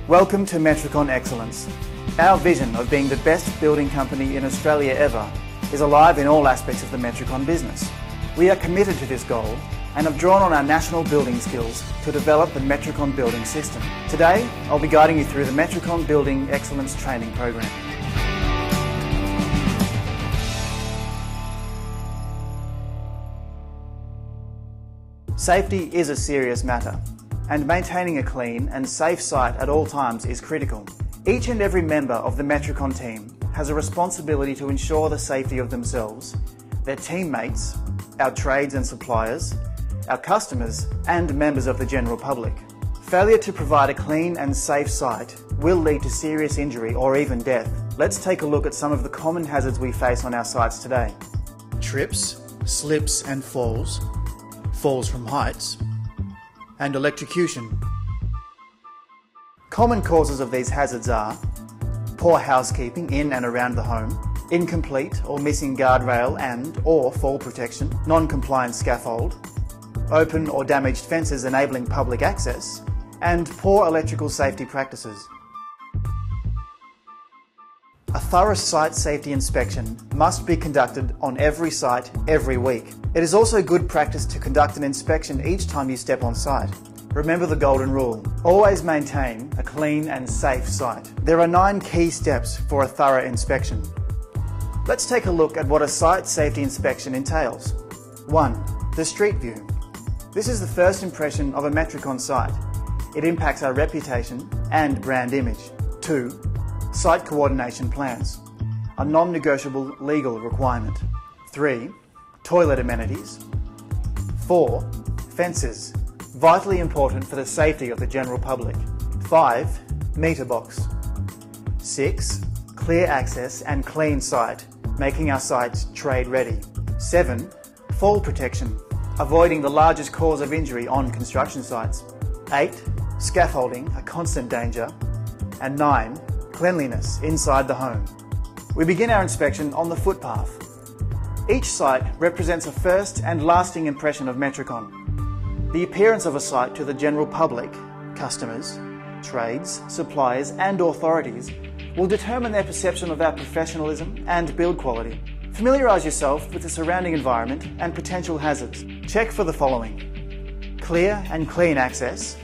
Welcome to Metricon Excellence. Our vision of being the best building company in Australia ever is alive in all aspects of the Metricon business. We are committed to this goal and have drawn on our national building skills to develop the Metricon building system. Today, I'll be guiding you through the Metricon Building Excellence Training Program. Safety is a serious matter, and maintaining a clean and safe site at all times is critical. Each and every member of the Metricon team has a responsibility to ensure the safety of themselves, their teammates, our trades and suppliers, our customers and members of the general public. Failure to provide a clean and safe site will lead to serious injury or even death. Let's take a look at some of the common hazards we face on our sites today. Trips, slips and falls, falls from heights, and electrocution. Common causes of these hazards are poor housekeeping in and around the home, incomplete or missing guardrail and/or fall protection, non-compliant scaffold, open or damaged fences enabling public access, and poor electrical safety practices. A thorough site safety inspection must be conducted on every site every week. It is also good practice to conduct an inspection each time you step on site. Remember the golden rule: always maintain a clean and safe site. There are 9 key steps for a thorough inspection. Let's take a look at what a site safety inspection entails. 1. The street view. This is the first impression of a Metricon site. It impacts our reputation and brand image. 2. Site coordination plans, a non-negotiable legal requirement. 3. Toilet amenities. 4. Fences, vitally important for the safety of the general public. 5. Meter box. 6. Clear access and clean site, making our sites trade ready. 7. Fall protection, avoiding the largest cause of injury on construction sites. 8. Scaffolding, a constant danger. And 9. Cleanliness inside the home. We begin our inspection on the footpath. Each site represents a first and lasting impression of Metricon. The appearance of a site to the general public, customers, trades, suppliers and authorities will determine their perception of our professionalism and build quality. Familiarise yourself with the surrounding environment and potential hazards. Check for the following: clear and clean access,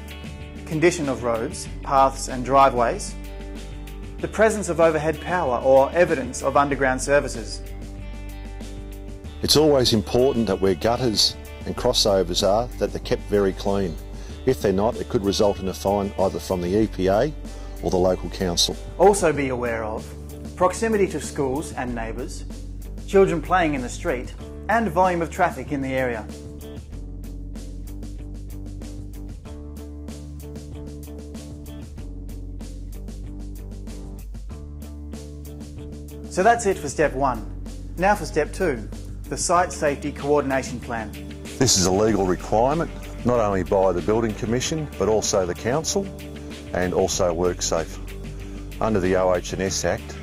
condition of roads, paths and driveways, the presence of overhead power or evidence of underground services. It's always important that where gutters and crossovers are, that they're kept very clean. If they're not, it could result in a fine either from the EPA or the local council. Also be aware of proximity to schools and neighbours, children playing in the street, and volume of traffic in the area. So that's it for step 1. Now for step 2, the Site Safety Coordination Plan. This is a legal requirement, not only by the Building Commission, but also the Council and also WorkSafe. Under the OHS Act,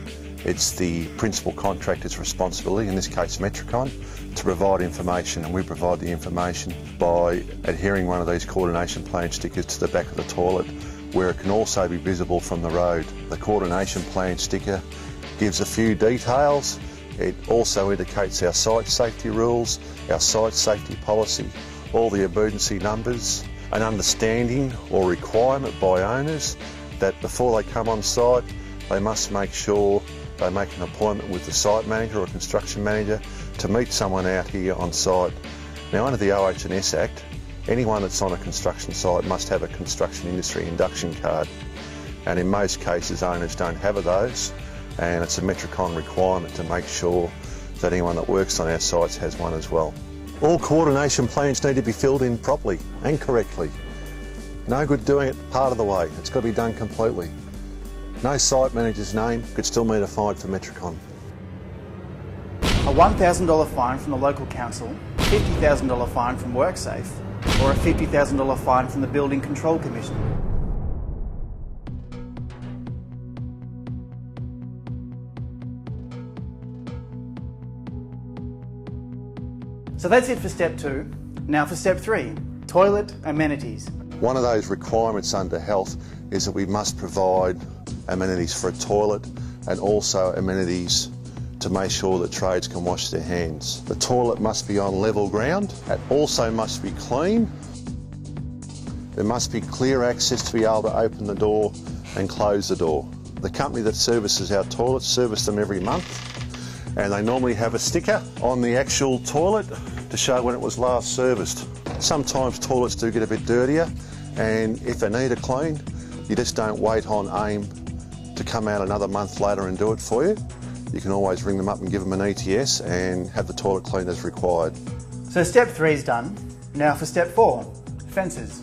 it's the principal contractor's responsibility, in this case Metricon, to provide information, and we provide the information by adhering one of these coordination plan stickers to the back of the toilet, where it can also be visible from the road. The coordination plan sticker gives a few details. It also indicates our site safety rules, our site safety policy, all the emergency numbers, an understanding or requirement by owners that before they come on site, they must make sure they make an appointment with the site manager or construction manager to meet someone out here on site. Now, under the OHS Act, anyone that's on a construction site must have a construction industry induction card, and in most cases owners don't have those, and it's a Metricon requirement to make sure that anyone that works on our sites has one as well. All coordination plans need to be filled in properly and correctly. No good doing it part of the way, it's got to be done completely. No site manager's name could still mean a fine for Metricon. A $1,000 fine from the local council, $50,000 fine from WorkSafe, or a $50,000 fine from the Building Control Commission. So that's it for step 2. Now for step 3, toilet amenities. One of those requirements under health is that we must provide amenities for a toilet and also amenities to make sure that trades can wash their hands. The toilet must be on level ground. It also must be clean. There must be clear access to be able to open the door and close the door. The company that services our toilets service them every month, and they normally have a sticker on the actual toilet to show when it was last serviced. Sometimes toilets do get a bit dirtier, and if they need a clean, you just don't wait on AIM to come out another month later and do it for you. You can always ring them up and give them an ETS and have the toilet cleaned as required. So step 3 is done. Now for step 4, fences.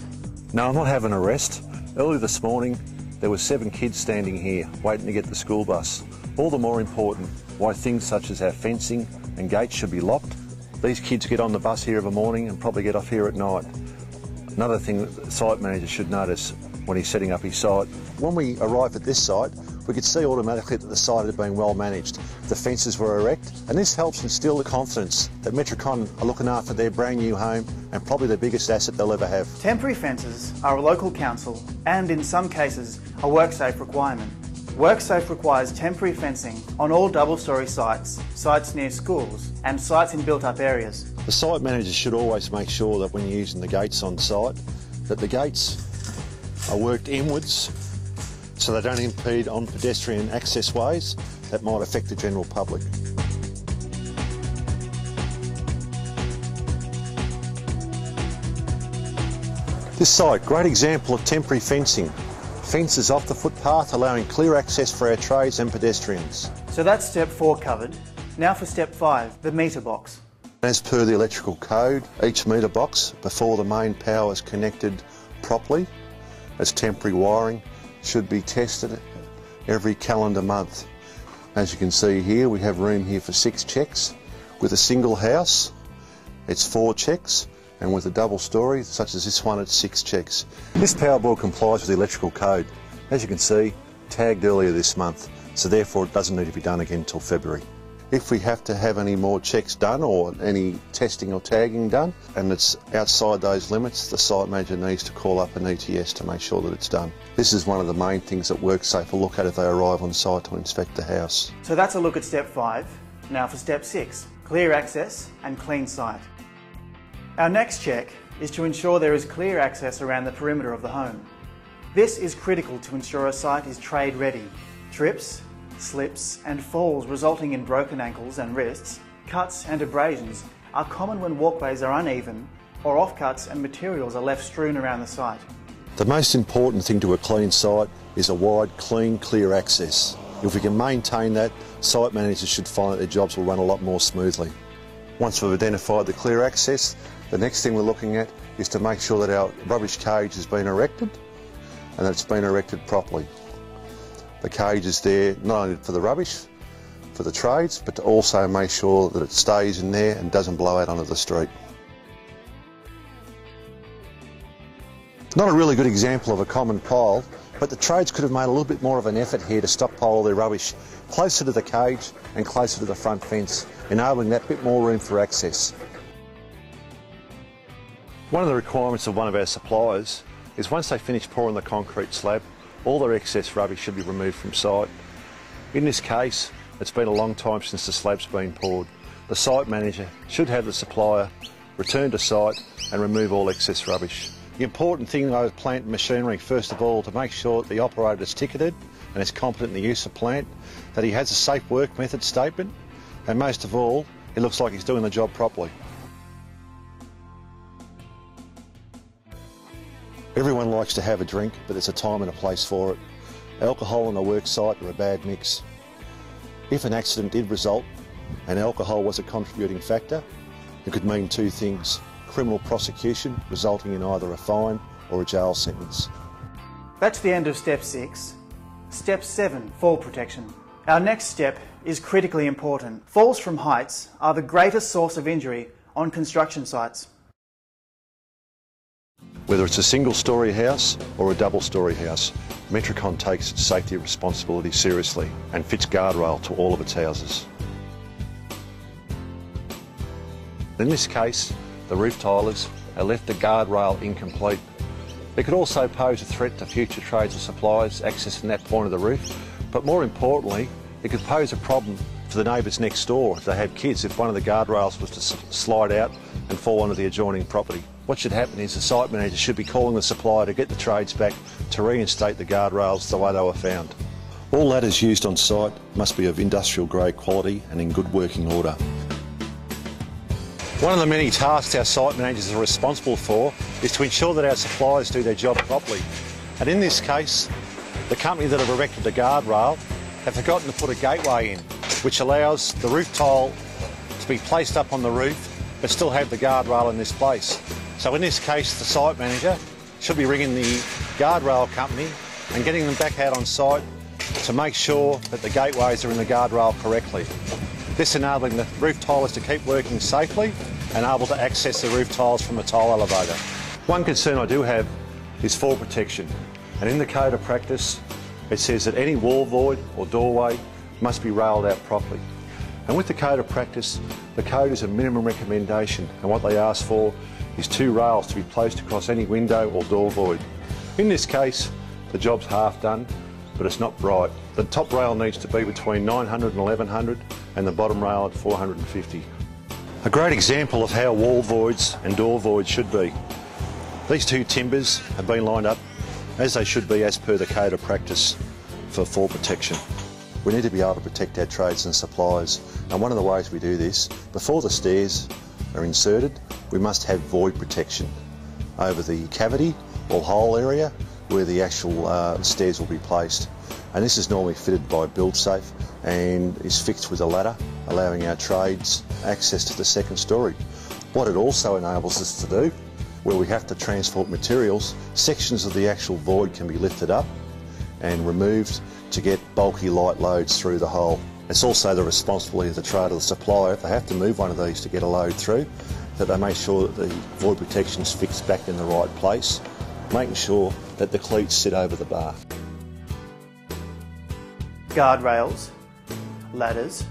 No, I'm not having a rest. Early this morning, there were 7 kids standing here waiting to get the school bus. All the more important why things such as our fencing and gates should be locked. These kids get on the bus here of a morning and probably get off here at night. Another thing that the site manager should notice when he's setting up his site. When we arrived at this site, we could see automatically that the site had been well managed. The fences were erect, and this helps instill the confidence that Metricon are looking after their brand new home and probably the biggest asset they'll ever have. Temporary fences are a local council and in some cases a WorkSafe requirement. WorkSafe requires temporary fencing on all double-storey sites, sites near schools and sites in built-up areas. The site manager should always make sure that when you're using the gates on site, that the gates are worked inwards so they don't impede on pedestrian access ways that might affect the general public. This site, great example of temporary fencing. Fences off the footpath allowing clear access for our trades and pedestrians. So that's step 4 covered. Now for step 5, the meter box. As per the electrical code, each meter box before the main power is connected properly as temporary wiring should be tested every calendar month. As you can see here, we have room here for 6 checks. With a single house, it's 4 checks, and with a double storey, such as this one, it's 6 checks. This power board complies with the electrical code. As you can see, tagged earlier this month, so therefore it doesn't need to be done again until February. If we have to have any more checks done or any testing or tagging done and it's outside those limits, the site manager needs to call up an ETS to make sure that it's done. This is one of the main things that WorkSafe will look at if they arrive on site to inspect the house. So that's a look at step 5. Now for step 6, clear access and clean site. Our next check is to ensure there is clear access around the perimeter of the home. This is critical to ensure a site is trade ready. Trips, slips and falls resulting in broken ankles and wrists, cuts and abrasions are common when walkways are uneven or offcuts and materials are left strewn around the site. The most important thing to a clean site is a wide, clean, clear access. If we can maintain that, site managers should find that their jobs will run a lot more smoothly. Once we've identified the clear access, the next thing we're looking at is to make sure that our rubbish cage has been erected and that it's been erected properly. The cage is there not only for the rubbish, for the trades, but to also make sure that it stays in there and doesn't blow out onto the street. Not a really good example of a common pile, but the trades could have made a little bit more of an effort here to stockpile their rubbish closer to the cage and closer to the front fence, enabling that bit more room for access. One of the requirements of one of our suppliers is once they finish pouring the concrete slab, all their excess rubbish should be removed from site. In this case, it's been a long time since the slab's been poured. The site manager should have the supplier return to site and remove all excess rubbish. The important thing though with plant and machinery, first of all, to make sure that the operator is ticketed and is competent in the use of plant, that he has a safe work method statement, and most of all, it looks like he's doing the job properly. Everyone likes to have a drink, but there's a time and a place for it. Alcohol on a work site are a bad mix. If an accident did result and alcohol was a contributing factor, it could mean 2 things: criminal prosecution resulting in either a fine or a jail sentence. That's the end of step 6. Step 7, fall protection. Our next step is critically important. Falls from heights are the greatest source of injury on construction sites. Whether it's a single-storey house or a double-storey house, Metricon takes its safety responsibility seriously and fits guardrail to all of its houses. In this case, the roof tilers have left the guardrail incomplete. It could also pose a threat to future trades or suppliers accessing that point of the roof, but more importantly, it could pose a problem for the neighbours next door if they have kids, if one of the guardrails was to slide out and fall onto the adjoining property. What should happen is the site manager should be calling the supplier to get the trades back to reinstate the guardrails the way they were found. All ladders used on site must be of industrial grade quality and in good working order. One of the many tasks our site managers are responsible for is to ensure that our suppliers do their job properly. And in this case, the company that have erected the guardrail have forgotten to put a gateway in, which allows the roof tile to be placed up on the roof but still have the guardrail in this place. So in this case, the site manager should be ringing the guardrail company and getting them back out on site to make sure that the gateways are in the guardrail correctly. This enabling the roof tilers to keep working safely and able to access the roof tiles from the tile elevator. One concern I do have is fall protection, and in the code of practice it says that any wall void or doorway must be railed out properly. And with the code of practice, the code is a minimum recommendation, and what they ask for is 2 rails to be placed across any window or door void. In this case, the job's half done, but it's not right. The top rail needs to be between 900 and 1100 and the bottom rail at 450. A great example of how wall voids and door voids should be. These 2 timbers have been lined up as they should be as per the code of practice for fall protection. We need to be able to protect our trades and suppliers, and one of the ways we do this, before the stairs are inserted, we must have void protection over the cavity or hole area where the actual stairs will be placed. And this is normally fitted by BuildSafe and is fixed with a ladder, allowing our trades access to the second storey. What it also enables us to do, where we have to transport materials, sections of the actual void can be lifted up and removed to get bulky light loads through the hole. It's also the responsibility of the trade or the supplier, if they have to move one of these to get a load through, that they make sure that the void protection is fixed back in the right place, making sure that the cleats sit over the bar. Guardrails, ladders,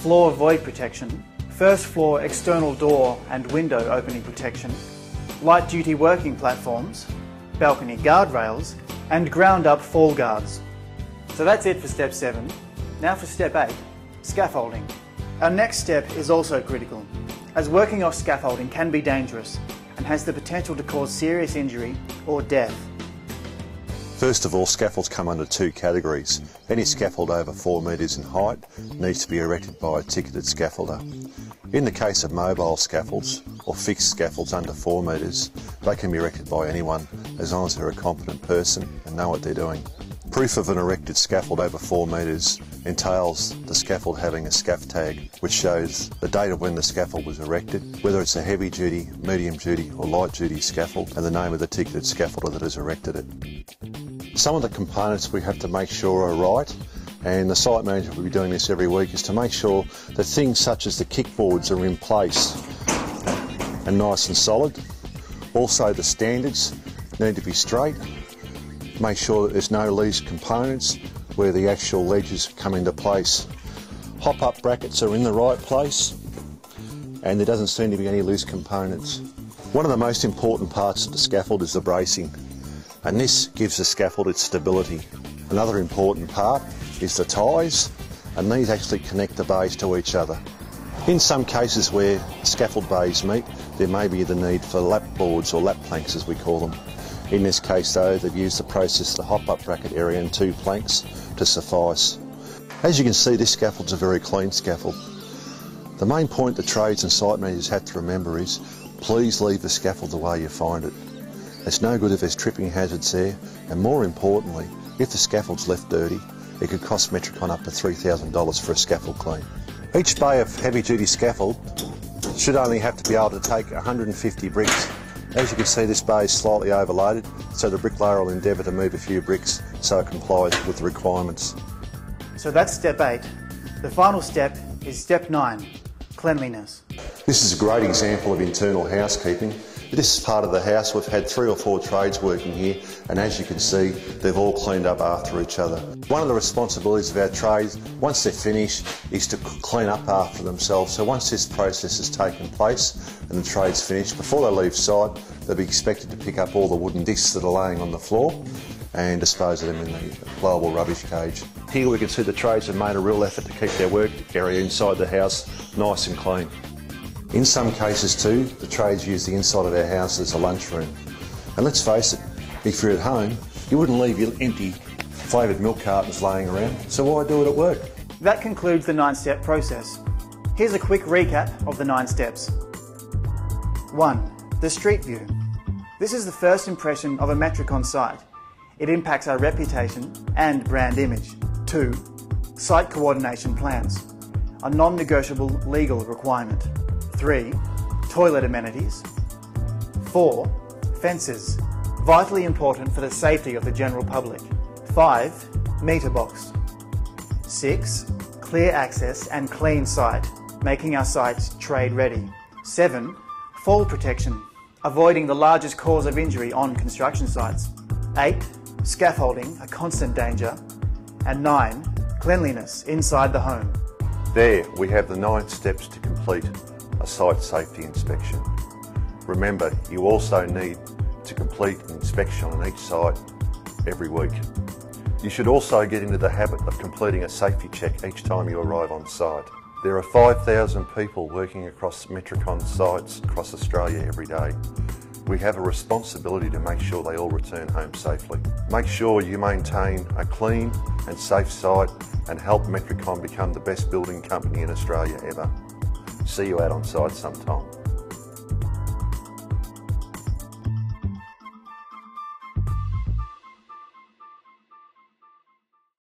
floor void protection, first floor external door and window opening protection, light duty working platforms, balcony guardrails, and ground up fall guards. So that's it for step 7. Now for step 8, scaffolding. Our next step is also critical, as working off scaffolding can be dangerous and has the potential to cause serious injury or death. First of all, scaffolds come under 2 categories. Any scaffold over 4 metres in height needs to be erected by a ticketed scaffolder. In the case of mobile scaffolds or fixed scaffolds under 4 metres, they can be erected by anyone as long as they're a competent person and know what they're doing. Proof of an erected scaffold over 4 metres entails the scaffold having a scaff tag, which shows the date of when the scaffold was erected, whether it's a heavy duty, medium duty or light duty scaffold, and the name of the ticketed scaffolder that has erected it. Some of the components we have to make sure are right, and the site manager will be doing this every week, is to make sure that things such as the kickboards are in place and nice and solid. Also the standards need to be straight. Make sure that there's no loose components where the actual ledges come into place. Hop-up brackets are in the right place and there doesn't seem to be any loose components. One of the most important parts of the scaffold is the bracing, and this gives the scaffold its stability. Another important part is the ties, and these actually connect the bays to each other. In some cases where scaffold bays meet, there may be the need for lap boards or lap planks as we call them. In this case though, they've used the process of the hop-up bracket area and 2 planks to suffice. As you can see, this scaffold's a very clean scaffold. The main point the trades and site managers have to remember is, please leave the scaffold the way you find it. It's no good if there's tripping hazards there, and more importantly, if the scaffold's left dirty, it could cost Metricon up to $3,000 for a scaffold clean. Each bay of heavy duty scaffold should only have to be able to take 150 bricks. As you can see, this bay is slightly overloaded, so the bricklayer will endeavour to move a few bricks so it complies with the requirements. So that's step 8. The final step is step 9, cleanliness. This is a great example of internal housekeeping, This is part of the house. We've had 3 or 4 trades working here, and as you can see, they've all cleaned up after each other. One of the responsibilities of our trades, once they're finished, is to clean up after themselves. So once this process has taken place and the trade's finished, before they leave site, they'll be expected to pick up all the wooden discs that are laying on the floor and dispose of them in the blowable rubbish cage. Here we can see the trades have made a real effort to keep their work area inside the house nice and clean. In some cases too, the trades use the inside of our house as a lunchroom. And let's face it, if you're at home, you wouldn't leave your empty flavoured milk cartons laying around, so why do it at work? That concludes the 9-step process. Here's a quick recap of the 9 steps. 1. The street view. This is the first impression of a Metricon site. It impacts our reputation and brand image. 2. Site coordination plans, a non-negotiable legal requirement. 3. Toilet amenities. 4. Fences, vitally important for the safety of the general public. 5. Meter box. 6. Clear access and clean site, making our sites trade ready. 7. Fall protection, avoiding the largest cause of injury on construction sites. 8. Scaffolding, a constant danger. And 9. Cleanliness inside the home. There we have the 9 steps to complete a site safety inspection. Remember, you also need to complete an inspection on each site every week. You should also get into the habit of completing a safety check each time you arrive on site. There are 5,000 people working across Metricon sites across Australia every day. We have a responsibility to make sure they all return home safely. Make sure you maintain a clean and safe site and help Metricon become the best building company in Australia ever. See you out on site sometime.